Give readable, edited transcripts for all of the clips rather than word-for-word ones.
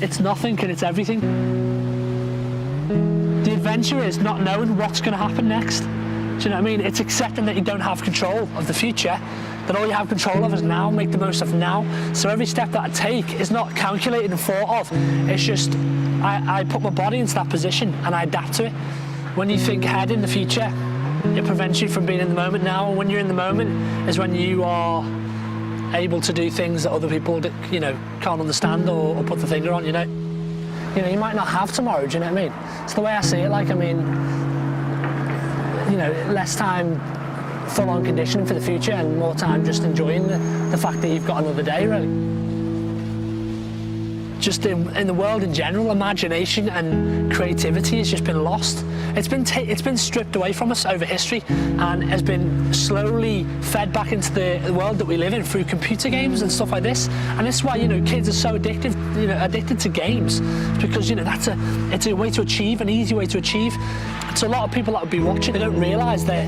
It's nothing and it's everything. The adventure is not knowing what's going to happen next. Do you know what I mean? It's accepting that you don't have control of the future, that all you have control of is now, make the most of now. So every step that I take is not calculated and thought of. It's just, I put my body into that position and I adapt to it. When you think ahead in the future, it prevents you from being in the moment now. And when you're in the moment is when you are able to do things that other people, you know, can't understand or put the finger on, you know. You know, you might not have tomorrow, do you know what I mean? It's the way I see it, like, I mean, you know, less time full-on conditioning for the future and more time just enjoying the fact that you've got another day, really. Just in the world in general, imagination and creativity has just been lost. It's been stripped away from us over history and has been slowly fed back into the world that we live in through computer games and stuff like this. And this is why, you know, kids are so addicted to games, because, you know, it's a way to achieve, an easy way to achieve. So a lot of people that would be watching, they don't realise that,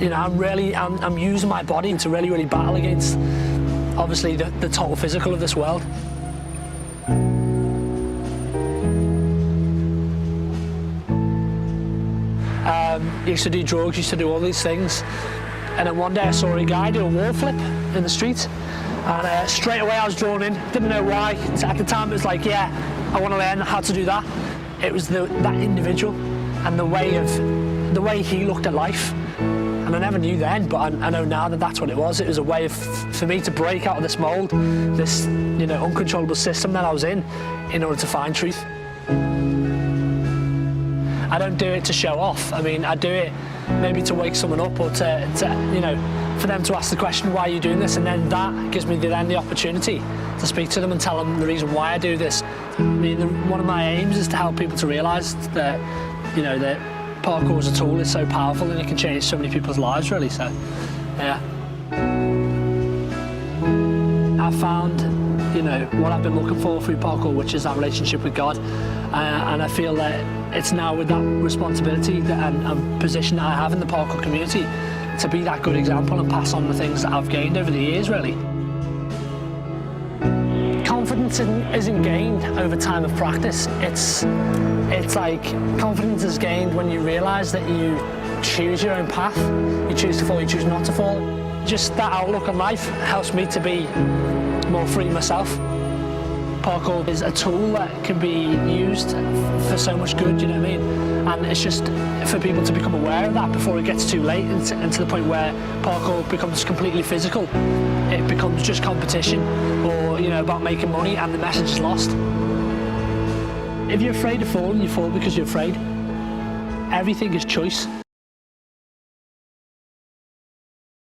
you know, I'm using my body to really battle against, obviously, the total physical of this world. Used to do drugs, used to do all these things, and then one day I saw a guy do a wall flip in the street, and straight away I was drawn in. Didn't know why. At the time it was like, yeah, I want to learn how to do that. It was that individual and the way he looked at life, and I never knew then, but I know now that that's what it was. It was a way for me to break out of this mold, this, you know, uncontrollable system that I was in order to find truth. I don't do it to show off. I mean, I do it maybe to wake someone up or to you know, for them to ask the question, why are you doing this? And then that gives me then the opportunity to speak to them and tell them the reason why I do this. I mean, one of my aims is to help people to realise that, you know, that parkour as a tool is so powerful and it can change so many people's lives, really. So, yeah. I found, you know, what I've been looking for through parkour, which is that relationship with God. And I feel that it's now with that responsibility and position that I have in the parkour community to be that good example and pass on the things that I've gained over the years, really. Confidence isn't gained over time of practice. It's like confidence is gained when you realise that you choose your own path. You choose to fall, you choose not to fall. Just that outlook on life helps me to be more free myself. Parkour is a tool that can be used for so much good, you know what I mean? And it's just for people to become aware of that before it gets too late and to the point where parkour becomes completely physical. It becomes just competition or, you know, about making money, and the message is lost. If you're afraid of falling, you fall because you're afraid. Everything is choice.